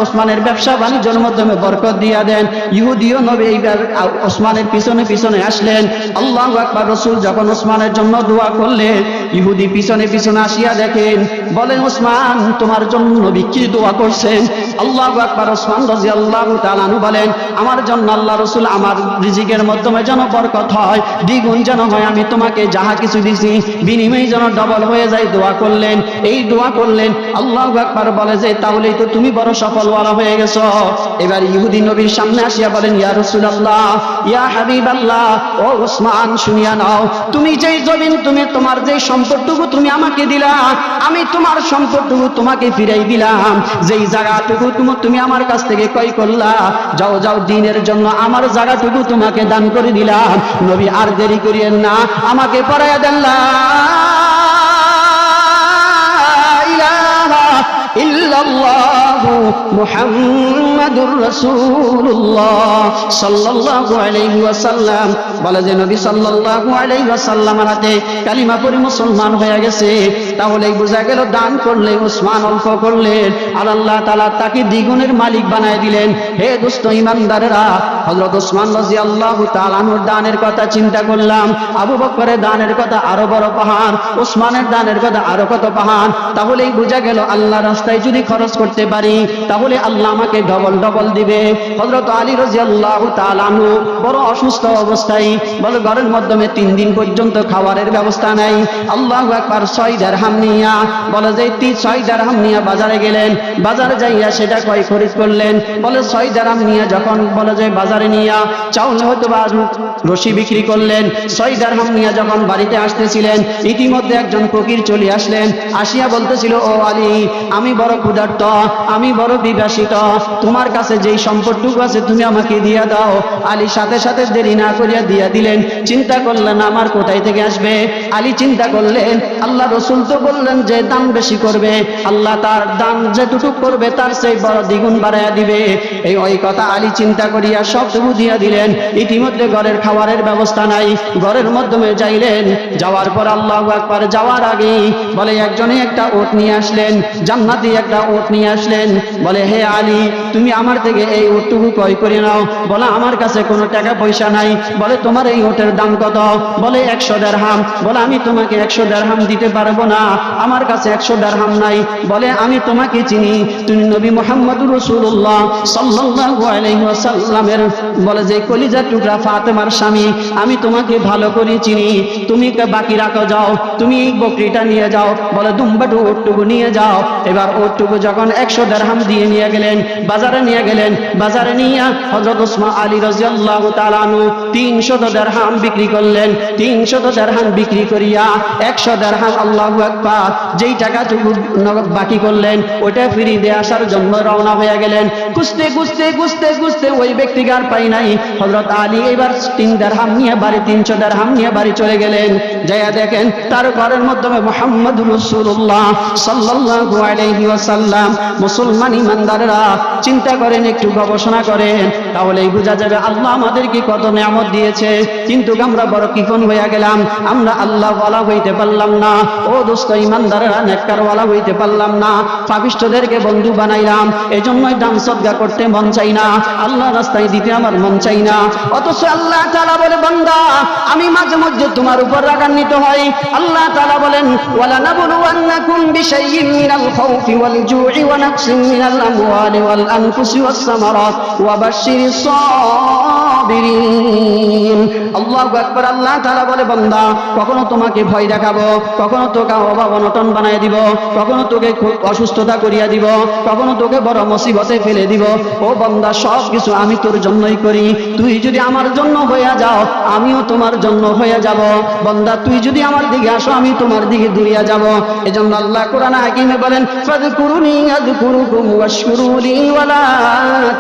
ওসমানের ব্যবসা বাণিজ্যের মাধ্যমে বরকত দিয়া দেন। ইহুদিও নবী এইবার ওসমানের পিছনে পিছনে আসলেন। আল্লাহু আকবার। রাসূল যখন ওসমানের জন্য দোয়া করলেন, ইহুদি পিছনে পিছনে আসিয়া দেখেন, বলেন, ওসমান, তোমার জন্য নবী কি দোয়া করছেন? আল্লাহু আকবার। ওসমান রাদিয়াল্লাহু তাআলা আনহু বলেন, আমার জন্য আল্লাহ রাসূল আমার রিজিকের মাধ্যমে যেন বরকত হয়, দ্বিগুণ যেন হয়, আমি তোমাকে যাহা কিছু দিছি বিনিময় যেন ডবল হয়ে যায়, দোয়া করলেন। এই দোয়া করলেন। আল্লাহু আকবার। বলে যে তাহলেই তো তুমি বড় সফলওয়ালা হয়ে গেছো। এবার ইহুদি নবীর সামনে আসিয়া বলেন, ইয়া রাসূলুল্লাহ, ইয়া হাবিবাল্লাহ, ও ওসমান, শুনিয়া নাও, তুমি যেই জমিন, তুমি তোমার যেই সম্পদটুকু তুমি আমাকে দিলা, আমি তোমার সম্পদটুকু তোমাকে ফিরাই দিলাম। যেই জায়গাটুকু তুমি আমার কাছ থেকে ক্রয় করলা, যাও যাও, দ্বীনের জন্য আমার জায়গাটুকু তোমাকে দান করে দিলাম। নবী আর দেরি করিয়েন না, আমাকে পড়াইয়া দেন, লা ইলাহা ইল্লাল্লাহু মুহাম্মাদুর রাসূলুল্লাহ সাল্লাল্লাহু আলাইহি ওয়াসাল্লাম। বলে যে নবী সাল্লাল্লাহু আলাইহি ওয়াসাল্লামের হাতে কালিমা পড়ে মুসলমান হয়ে গেছে। তাহলে বোঝা গেল দান করলে ওসমান অল্প করলেন আর আল্লাহ তাআলা তাকে দ্বিগুণের মালিক বানায় দিলেন। হে দোস্ত ইমানদারেরা, হযরত ওসমান রাদিয়াল্লাহু তাআলা আনহুর দানের কথা চিন্তা করলাম, আবু বকরের দানের কথা আরো বড় পাহাড়, ওসমানের দানের কথা আরো কত পাহাড়। তাহলেই বোঝা গেল আল্লাহর রাস্তায় যদি খরচ করতে পারি তাহলে আল্লাহ আমাকে ডবল ডবল দিবে। হযরত আলী রাদিয়াল্লাহু তাআলা আনহু বড় অসুস্থ অবস্থায়, বলে ঘরের মাধ্যমে 3 দিন পর্যন্ত খাবারের ব্যবস্থা নাই। আল্লাহু আকবার। 6 দিরহাম নিয়া, বলে যে 6 দিরহাম নিয়া বাজারে গেলেন, বাজারে যাইয়া সেটা ক্রয় খরিদ করলেন। বলে 6 দিরহাম নিয়া যখন, বলে যে বাজারে নিয়া চাউল হয়তো বা রশি বিক্রি করলেন। 6 দিরহাম নিয়া যখন বাড়িতে আসতেছিলেন, ইতিমধ্যে একজন ফকির চলে আসলেন। আসিয়া বলতেছিল, ও আলী, আমি বড় ক্ষুধার্ত, আমি বড় বিবাসিত, তোমার তোমার কাছে যেই সম্পদটুকু আছে তুমি আমাকে দিয়া দাও। আলী সাথে সাথে দেরি না করিয়া দিয়া দিলেন। চিন্তা করলেন আমার কোথায় থেকে আসবে? আলী চিন্তা করলেন আল্লাহ রসুল তো বললেন যে দান বেশি করবে, আল্লাহ তার দান যেটুকু করবে তার সেই বড় দ্বিগুণ বাড়াইয়া দিবে। ওই কথা আলী চিন্তা করিয়া সবটুকু দিয়া দিলেন। ইতিমধ্যে ঘরের খাবারের ব্যবস্থা নাই, ঘরের মাধ্যমে যাইলেন। যাওয়ার পর আল্লাহু আকবার, যাওয়ার আগে বলে একজনে একটা ওট নিয়ে আসলেন, জান্নাতি একটা ওট নিয়ে আসলেন। বলে হে আলী, তুমি আমার থেকে এই ওটটুকু ক্রয় করে নাও। বলে আমার কাছে কোনো টাকা পয়সা নাই। বলে তোমার এই ওটের দাম কত? বলে 100 দিরহাম। বলে আমি তোমাকে 100 দিরহাম দিতে পারবো না, আমার কাছে 100 দিরহাম নাই। বলে আমি তোমাকে চিনি, তুমি নবী মুহাম্মদুর রাসূলুল্লাহ সাল্লাল্লাহু আলাইহি ওয়াসাল্লামের বলে যে কলিজার টুকরা ফাতেমার স্বামী, আমি তোমাকে ভালো করে চিনি। তুমি বাকি রাখো, যাও তুমি এই বকরিটা নিয়ে যাও। বলে দুম্বাটু ওটটুকু নিয়ে যাও। এবার ওটটুকু যখন 100 দিরহাম দিয়ে নিয়ে গেলেন, বাজারে নিয়ে গেলেন। বাজারে নিয়ে হযরত ওসমান আলী রাদিয়াল্লাহু তাআলা আনহু 300 দিরহাম বিক্রি করলেন। 300 দিরহাম বিক্রি করিয়া 100 দিরহাম, আল্লাহু আকবার, যেই টাকাটুকু নগদ বাকি করলেন ওটা ফিরিয়ে দিয়ে আসার জন্য রওনা হয়ে গেলেন। খুঁজতে খুঁজতে খুঁজতে খুঁজতে ওই ব্যক্তিকে আর পাই নাই। হযরত আলী এবার 3 দিরহাম নিয়ে বাড়ি, 300 দিরহাম নিয়ে বাড়ি চলে গেলেন। যাইয়া দেখেন তার ঘরের মাধ্যমে মুহাম্মদুর রাসূলুল্লাহ সাল্লাল্লাহু আলাইহি ওয়াসাল্লাম। মুসলমান ইমানদাররা চিন্তা করেন, একটু গবেষণা করেন, তাহলেই বোঝা যাবে আল্লাহ আমাদেরকে কত নিয়ামত দিয়েছে। কিন্তু আমরা বড় কিফন হইয়া গেলাম, আমরা আল্লাহ ওয়ালা হইতে পারলাম না। ও দোস্ত ইমানদাররা, নেককার ওয়ালা হইতে পারলাম না। পাপিষ্ঠদেরকে বন্ধু বানাইলাম, এজন্যই দান সদকা করতে মন চাই না, আল্লাহ রাস্তায় দিতে আমার মন চাই না। অথচ আল্লাহ তাআলা বলে বান্দা, আমি মাঝে মধ্যে তোমার উপর রাগান্বিত হই। আল্লাহ তাআলা বলেন ওয়ালা নাবলুওয়ান্নাকুম বিশাইইন মিনাল খাউফি ওয়াল জু'i ওয়া নাকসিন মিনাল আমওয়ালি ওয়াল আনফুসি ওয়াস সামারাত ওয়া বাশশিরিস সাবিরিন। আল্লাহু আকবার। আল্লাহ তাআলা বলে বান্দা, কখনো তোমাকে ভয় দেখাবো, কখনো তোকে অভাব অনটন বানায় দিব, কখনো তোকে অসুস্থতা করিয়া দিব, কখনো তোকে বড় মুসিবতে ফেলে দিব। ও বান্দা, সব কিছু আমি তোর জন্যই করি। তুই যদি আমার জন্য হইয়া যাও, আমিও তোমার জন্য হইয়া যাব। বান্দা, তুই যদি আমার দিকে আসো, আমি তোমার দিকে দূরিয়া যাব। এজন্য আল্লাহ কোরআন হাকিমে বলেন ফাযকুরুনি আযকুরুকুম ওয়াশকুরুলি ওয়ালা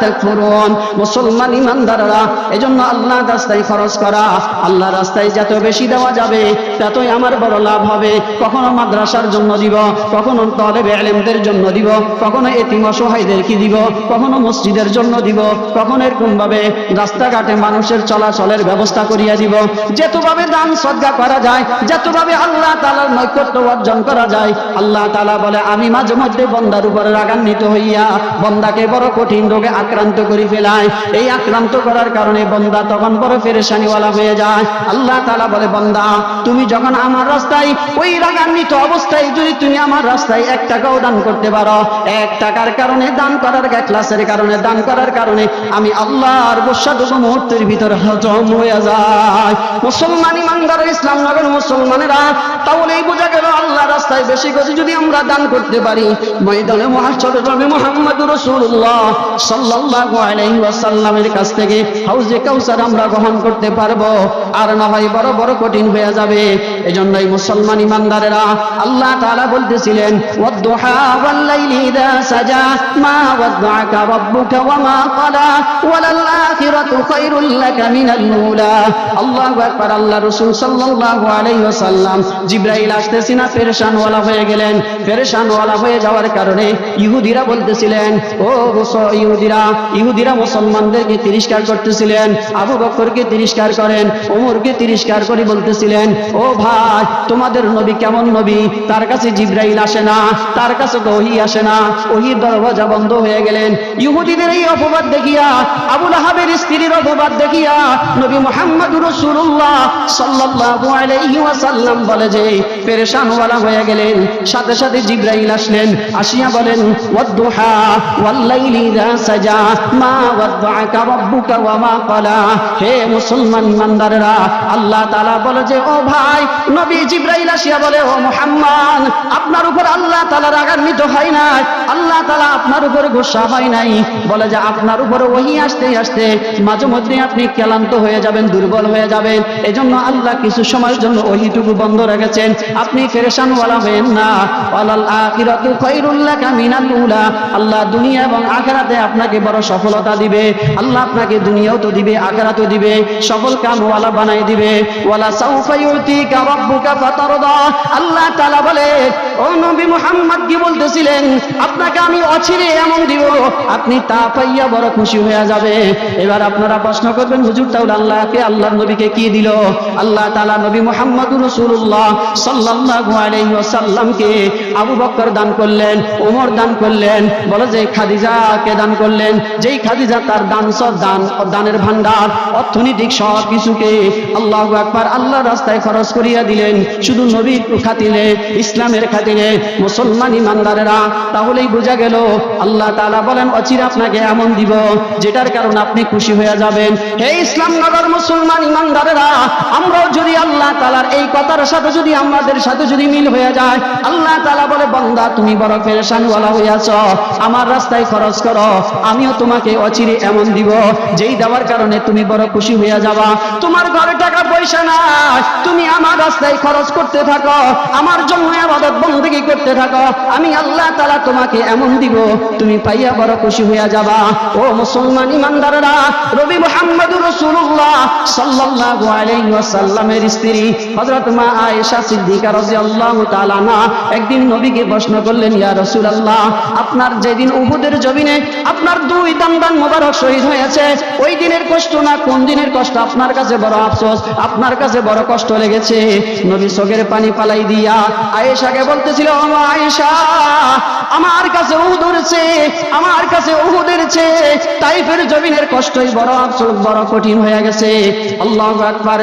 তাকফুরুন। মুসলমান ইমানদাররা, এজন্য আল্লাহ রাস্তায় খরচ করা, আল্লাহ রাস্তায় যত বেশি দেওয়া যাবে ততই আমার বড় লাভ হবে। কখনো মাদ্রাসার জন্য দিব, কখনো তালেবে ইলমদের জন্য দিব, কখনো এতিম অসহায়দেরকে দিব, কখনো মসজিদের জন্য দিব, কখনো এরকম ভাবে রাস্তাঘাটে মানুষের চলাচলের ব্যবস্থা করিয়া দিব। যেতভাবে দান সদকা করা যায়, যেতভাবে আল্লাহ তাআলার নৈকট্য অর্জন করা যায়, আল্লাহ তাআলা বলে আমি মাঝে মধ্যে বান্দার উপরে রাগান্বিত হইয়া বান্দাকে বড় কঠিন রোগে আক্রান্ত করে ফেলাই। এই আক্রান্ত করার কারণে বান্দা তখন বড় পেরেশানিওয়ালা হয়ে যায়। আল্লাহ তাআলা বলে বান্দা, তুমি যখন আমার রাস্তায় ওই রাগান্বিত অবস্থায় যদি তুমি আমার রাস্তায় 1 টাকাও দান করতে পারো, 1 টাকার কারণে দান করার, ইখলাসের কারণে দান করার কারণে আমি আল্লাহর গোসাটুকু মুহূর্তের ভিতর হজম হয়ে যায়। মুসলমান ইমানদার, ইসলাম নগর মুসলমানেরা, তাহলেই বোঝা গেল আল্লাহ রাস্তায় বেশি করে যদি আমরা দান করতে পারি, ময়দানে মুহাশশরে নবী মুহাম্মদুর রাসূলুল্লাহ সাল্লাল্লাহু আলাইহি ওয়াসাল্লামের কাছ থেকে হাউজে কাউসার আমরা গ্রহণ করতে পারবো। আর না হয় বড় বড় কঠিন হয়ে যাবে। এজন্যই মুসলমান ইমানদারেরা, আল্লাহ তাআলা বলতেছিলেন ওয়াদ-দুহা ওয়াল-লাইলি ইযা সাজা মা ওয়াদ্দাআকা রাব্বুকা ওয়া মা ক্বালা ওয়ালাল আখিরাতু খায়রুল লাকা মিনাল উলা। আল্লাহু আকবার। আল্লাহ রাসূল সাল্লাল্লাহু আলাইহি ওয়াসাল্লাম জিবরাইল আসতেছেন না, পেরেশানওয়ালা হয়ে গেলেন। পেরেশানওয়ালা হয়ে যাওয়ার কারণে ইহুদিরা বলতেছিলেন, ও ইহুদিরা মুসলমানদেরকে তিরস্কার করতেছিলেন। আবু বকরকে তিরস্কার করেন, ওমরকে তিরস্কার করে বলতেছিলেন, ও ভাই, তোমাদের নবী কেমন নবী, তার কাছে জিবরাইল আসে না, তার কাছে তো ওহী আসে না, ওহীর দরজা বন্ধ হয়ে গেলেন। ইহুদিদের এই অপবাদ দেখিয়া, আবু লাহাবের স্ত্রীর অপবাদ দেখিয়া নবী মুহাম্মদুর রাসূলুল্লাহ সাল্লাল্লাহু আলাইহি ওয়াসাল্লাম বলে যে পেরেশানওয়ালা হয়ে গেলেন। সাথে সাথে জিবরাইল আসলেন, আসিয়া বলেন ওয়াদ-দুহা ওয়াল-লাইলি ইযা সাজা মা ওয়াদ্দাআকা রাব্বুকা ওয়া মা ক্বালা। হে মুসলমান ইমানদাররা, আল্লাহ তাআলা বলে যে ও ভাই নবী, জিবরাইল আসিয়া বলে ও মুহাম্মদ, আপনার উপর আল্লাহ তাআলা রাগান্বিত হয় নাই, আল্লাহ তাআলা আপনার উপর গোসা হয় নাই। বলে যে আপনার উপর ওহী আসতে আসতে মাঝে মধ্যে আপনি ক্লান্ত হয়ে যাবেন, দুর্বল হয়ে যাবেন। এজন্য আল্লাহ কিছু সময়ের জন্য ওহীটুকু বন্ধ রেখেছেন। আপনি পেরেশানওয়ালা হবেন না। ওয়ালাল আখিরাতু খায়রুল লাকা মিনাল উলা। আল্লাহ দুনিয়া এবং আখিরাত আখিরাতে আপনাকে বড় সফলতা দিবে। আল্লাহ আপনাকে দুনিয়াও তো দিবে, আখিরাতও দিবে, সফল কামওয়ালা বানাই দিবে। ওয়ালা সাউফা ইউতিকা রাব্বুকা ফাতারদা। আল্লাহ তাআলা বলে, ও নবী মুহাম্মদ কি বলতেছিলেন, আপনাকে আমি অচিরে এমন দিব আপনি তা পাইয়া বড় খুশি হয়ে যাবে। এবার আপনারা প্রশ্ন করবেন, হুজুর তাহলে আল্লাহকে, আল্লাহর নবীকে কি দিল? আল্লাহ তাআলা নবী মুহাম্মদুর রাসূলুল্লাহ সাল্লাল্লাহু আলাইহি ওয়াসাল্লামকে আবু বকর দান করলেন, ওমর দান করলেন, বলে যে খাদিজাকে দান করলেন, যেই খাদিজা তার দানের ভান্ডার, অর্থনৈতিক সব কিছুকে আল্লাহু আকবার আল্লাহর রাস্তায় খরচ করিয়া দিলেন, শুধু নবীর খাতিরে, ইসলামের খাতিরে। মুসলমান ইমানদারেরা, তাহলেই বোঝা গেল আল্লাহ তাআলা বলেন অচিরে আপনাকে এমন দিব যেটার কারণে আপনি খুশি হয়ে যাবেন। হে ইসলাম নগর মুসলমান ইমানদারেরা, আমরাও যদি আল্লাহ তাআলার এই কথার সাথে যদি আমাদের সাথে যদি মিল হয়ে যায়, আল্লাহ তাআলা বলে বান্দা তুমি বড় পেরেশানওয়ালা হইয়াছ, আমার রাস্তায় খরচ করো, আমিও তোমাকে অচিরে এমন দিব যেই দেওয়ার কারণে তুমি বড় খুশি হইয়া যাবা। তোমার ঘরে টাকা পয়সা নাই, তুমি আমার রাস্তায় খরচ করতে থাকো, আমার জন্য ইবাদত বندگی করতে থাকো, আমি আল্লাহ তাআলা তোমাকে এমন দিব তুমি পাইয়া বড় খুশি হইয়া যাবা। ও মুসলমান ইমানদাররা, নবী মুহাম্মদুর রাসূলুল্লাহ সাল্লাল্লাহু আলাইহি ওয়াসাল্লামের স্ত্রী হযরত মা আয়েশা সিদ্দিকা রাদিয়াল্লাহু তাআলা না একদিন নবীকে প্রশ্ন করলেন, ইয়া রাসূলুল্লাহ, আপনার যেদিন উহুদের জমিনে আপনার দুই দান মোবারক শহীদ হয়েছে, ওই দিনের কষ্ট না কোন দিনের কষ্ট আপনার কাছে বড় আফসোস, আপনার কাছে বড় কষ্ট লেগেছে? নবী চোখের পানি পালাই দিয়া আয়েশাকে বলতেছিল, ও আয়েশা, আমার কাছে উহুদের চেয়ে, আমার কাছে উহুদের চেয়ে তাইফের জমিনের কষ্টই বড় আফসোস, বড় কঠিন হয়ে গেছে। আল্লাহু আকবার,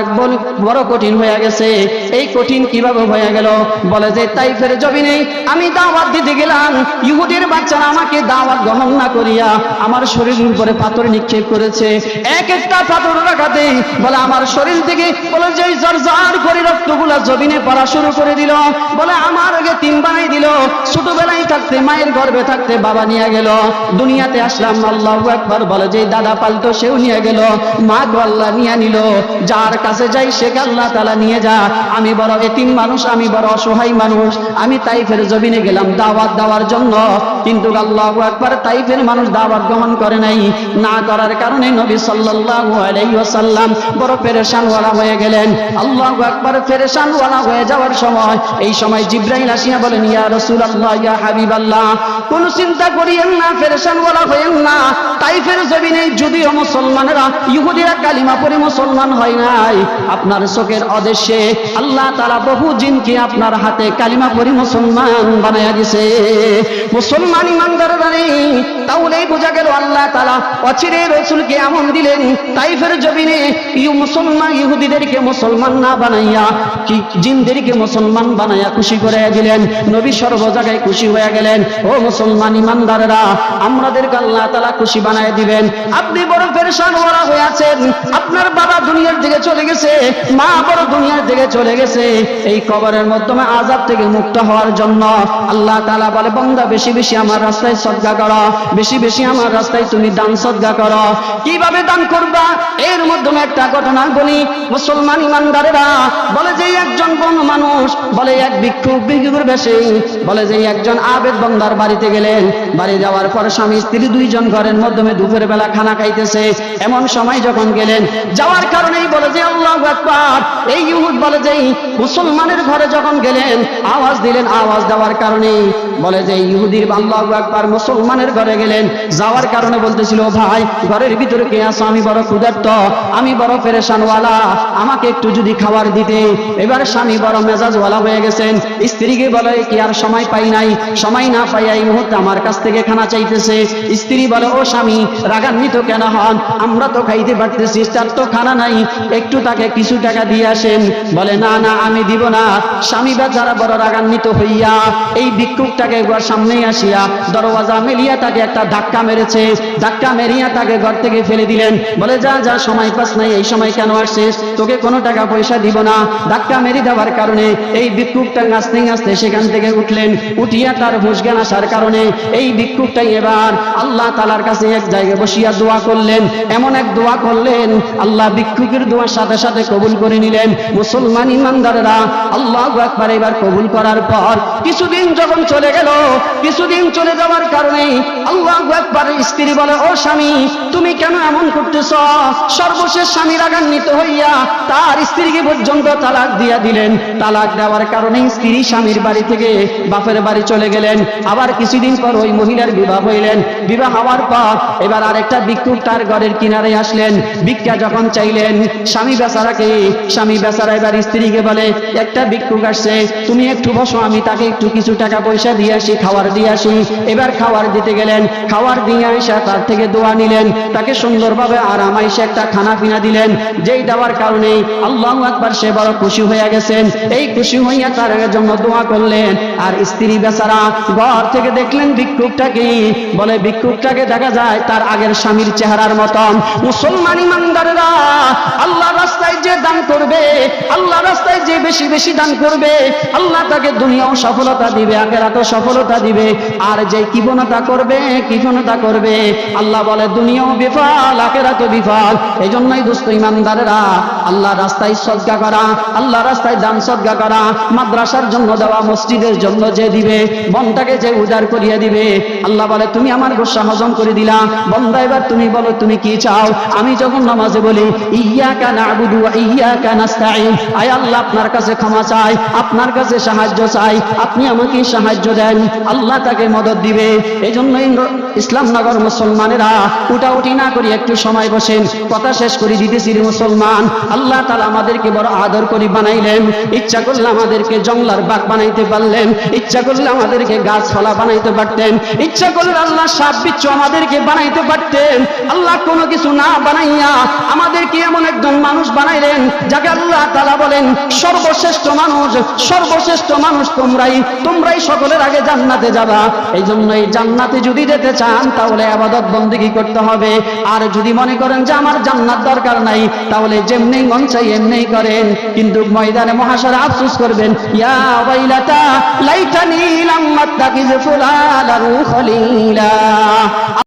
বড় কঠিন হয়ে গেছে। এই কঠিন কিভাবে হয়ে গেল? বলে যে তাইফের জমিনে আমি দাওয়াত দিতে গেলাম, ইহুদির বাচ্চারা আমাকে দাওয়াত গ্রহণ না করিয়া আমার শরীরের উপরে পাথর নিক্ষেপ করেছে। এক একটা পাথর রাখাতে বলে আমার শরীর থেকে বলে যে জর্জর করে রক্তগুলা জমিনে পড়া শুরু করে দিল। বলে আমার আগে তিন বানাই দিল। ছোটবেলায় থাকতে মায়ের গর্ভে থাকতে বাবা নিয়ে গেল, দুনিয়াতে আসলাম আল্লাহু আকবার, বলে যে দাদা পালতো সেও নিয়ে গেল, মা গো আল্লাহ নিয়ে নিল, যার কাছে যাই সে আল্লাহ তাআলা নিয়ে যা। আমি বড় এতিম মানুষ, আমি বড় অসহায় মানুষ, আমি তাইফের জমিনে গেলাম দাওয়াত দেওয়ার জন্য, কিন্তু আল্লাহু আকবার তাইফের মানুষ দাওয়াত গ্রহণ করে নাই। না করার কারণে নবী সাল্লাল্লাহু আলাইহি ওয়াসাল্লাম বড় পেরেশানওয়ালা হয়ে গেলেন। আল্লাহু আকবার, পেরেশানওয়ালা হয়ে যাওয়ার সময় এই সময় জিবরাইল আসিয়া বলেন, ইয়া রাসূলুল্লাহ, ইয়া হাবিবাল্লাহ, কোন চিন্তা করিয়েন না, পেরেশানওয়ালা হইেন না। তাইফের জমিনে যদিও মুসলমানেরা, ইহুদিরা কালিমা পড়ে মুসলমান হয় নাই, আপনার চোখের অদেশে আল্লাহ তাআলা বহু জিনকে আপনার হাতে কালিমা পড়ে মুসলমান বানায়া দিয়েছে। মুসলমান ইমানদাররা নেই, তাহলেই বোঝা গেল আল্লাহ তাআলা অচিরে রাসূলকে এমন দিলেন, তাইফের জমিনে মুসলমান ইহুদিদেরকে মুসলমান না বানাইয়া কি জিনদেরকে মুসলমান বানাইয়া খুশি করে দিলেন। নবী সর্ব জায়গায় খুশি হয়ে গেলেন। ও মুসলমান ইমানদাররা, আমাদেরকে আল্লাহ তাআলা খুশি বানায় দিবেন। আপনি বড় পেরেশানওয়ালা হয়ে আছেন, আপনার বাবা দুনিয়ার দিকে চলে গেছে, মা বড় দুনিয়ার দিকে চলে গেছে, এই কবরের মাধ্যমে আযাব থেকে মুক্ত হওয়ার জন্য আল্লাহ তাআলা বলে, বান্দা বেশি বেশি আমার রাস্তায় সদকা করো, বেশি বেশি আমার রাস্তায় তুমি দান সদকা করো। কিভাবে দান করবা? এর মাধ্যমে একটা ঘটনা বলি। মুসলমান ইমানদারেরা, বলে যে একজন কোন মানুষ, বলে এক ভিক্ষুর বেশে, বলে যে একজন আবেদ বান্দার বাড়িতে গেলেন, বাড়ি যাওয়ার পর স্বামী স্ত্রী দুইজন ঘরের মাধ্যমে দুপুর বেলা খানা খাইতেছে। এমন সময় যখন গেলেন, যাওয়ার কারণেই বলে যে আল্লাহু আকবার, এই ইহুদ বলে যে মুসলমানের ঘরে যখন গেলেন আওয়াজ দিলেন, আওয়াজ দেওয়ার কারণে বলে যে ইহুদির আল্লাহু আকবার মুসলমানের ঘরে গেলেন, যাওয়ার কারণে বলতেছিল, ভাই ঘরের ভিতরে কে আছো? আমি বড় ক্ষুধার্ত, আমি বড় পেরেশানওয়ালা, আমাকে একটু যদি খাবার দিতে। এবার স্বামী বড় মেজাজওয়ালা হয়ে গেছেন, স্ত্রীকে বলে কি আর সময় পাই নাই, সময় না পাই এই মুহূর্তে আমার কাছ থেকে খানা চাইতেছে। স্ত্রী বলে, ও স্বামী রাগান্বিত কেন হন, আমরা তো খাইতে পারতেছি, তার তো খানা নাই, একটু তাকে কিছু টাকা দিয়ে আসেন। বলে না না আমি দিব না। স্বামী বেচারা বড় রাগান্বিত হইয়া এই ভিক্ষুকটাকে একবার সামনেই আসিয়া দরওয়াজা মেলিয়া তাকে একটা ধাক্কা মেরেছে, ধাক্কা মেরিয়া তাকে ঘর থেকে ফেলে দিলেন। বলে যা যা, সময় পাস নাই, এই সময় কেন আসছিস, তোকে কোনো টাকা পয়সা দিব না। ধাক্কা মেরে দেওয়ার কারণে এই ভিক্ষুকটা নাচতে নাচতে সেখান থেকে উঠলেন, উঠিয়া তার হুঁশ জ্ঞান আসার কারণে এই ভিক্ষুকটাই এবার আল্লাহ তাআলার কাছে এক জায়গায় বসিয়া দোয়া করলেন, এমন এক দোয়া করলেন আল্লাহ ভিক্ষুকের দোয়ার সাথে সাথে কবুল করে নিলেন। মুসলমান ইমানদারেরা আল্লাহু আকবার এবার কবুল করার পর কিছুদিন যখন চলে গেল, কিছুদিন চলে যাওয়ার কারণে আল্লাহু আকবার স্ত্রী বলে, ও স্বামী তুমি কেন এমন করতেছ? সর্বশেষ স্বামী রাগান্বিত হইয়া তার স্ত্রীকে পর্যন্ত তালাক দিয়া দিলেন। তালাক দেওয়ার কারণে স্ত্রী স্বামীর বাড়ি থেকে বাপের বাড়ি চলে গেলেন। আবার কিছুদিন পর ওই মহিলার বিবাহ হইলেন। বিবাহ হওয়ার পর এবার আরেকটা ভিক্ষুক তার ঘরের কিনারে আসলেন, ভিক্ষা যখন চাইলেন স্বামী বেচারা এবার স্ত্রীকে বলে, একটা ভিক্ষুক আসছে, তুমি একটু বসো, আমি তাকে একটু কিছু টাকা পয়সা দিয়ে আসি, খাবার দিয়ে আসি। এবার খাবার দিতে গেলেন, খাবার দিয়ে এসে তার থেকে দোয়া নিলেন, তাকে সুন্দরভাবে আরাম আইসে একটা খানা পিনা দিলেন, যেই দেওয়ার কারণে আল্লাহু আকবার সে বড় খুশি হয়ে গেছেন। এই খুশি হইয়া তার জন্য দোয়া করলেন। আর স্ত্রী বেচারা ঘর থেকে দেখলেন ভিক্ষুকটাকে, বলে ভিক্ষুকটাকে দেখা যায় তার আগের স্বামীর চেহারার মতন। মুসলমান ইমানদারেরা আল্লাহ রাস্তায় যে দান করবে, আল্লাহ রাস্তায় যে বেশি বেশি দান করবে, আল্লাহ তাকে দুনিয়াও সফলতা দিবে, আখিরাতেও সফলতা দিবে। আর যে কৃপণতা করবে আল্লাহ বলে দুনিয়াও বিফল, আখিরাতেও বিফল। এই জন্যই দোস্ত ইমানদারেরা আল্লাহ রাস্তায় সদকা করা, আল্লাহ রাস্তায় দান সদকা করা, মাদ্রাসার জন্য দেওয়া, মসজিদের জন্য যে দিবে, মনটাকে যে উদার করিয়ে দিবে, আল্লাহ বলে তুমি আমার গোসা হজম করে দিলা। বন্দা এবার তুমি বলো তুমি কি চাও? আমি যখন নামাজে বলি ইয়্যাকা না'বুদু ওয়া ইয়্যাকা নাস্তাঈন, আয় আল্লাহ আপনার কাছে ক্ষমা চাই, আপনার কাছে সাহায্য চাই, আপনি আমাকে সাহায্য দেন, আল্লাহ তাকে মদদ দিবে। এই জন্যই ইসলামনগর মুসলমানেরা উঠাউঠি না করি একটু সময় বসেন, কথা শেষ করে দিতেছি। মুসলমান আল্লাহ তাআলা আমাদেরকে বড় আদর করে বানাইলেন। ইচ্ছা করলে আমাদেরকে জঙ্গলার বাগ বানাইতে পারলেন, ইচ্ছা করলে আমাদেরকে গাছপালা বানাইতে পারতেন, ইচ্ছা করলে আল্লাহ সাপ বিচ্ছু আমাদেরকে বানাইতে পারতেন। আল্লাহ কোনো কিছু না বানাইয়া আমাদেরকে এমন একজন মানুষ বানাইলেন যাকে আল্লাহ তাআলা বলেন সর্বশ্রেষ্ঠ মানুষ তোমরাই সকলের আগে জান্নাতে যাবা। এই জন্য এই জান্নাতে যদি যেতে চান তাহলে ইবাদত বন্দেগী করতে হবে। আর যদি মনে করেন যে আমার জান্নাত দরকার নাই, তাহলে যেমনি মন চাই এমনি করেন, কিন্তু ময়দানে মহাশরে আফসোস করবেন, ইয়া ওয়াইলাতা লাইতানি লাম আত্তাখিজ ফুলানান খলিলা।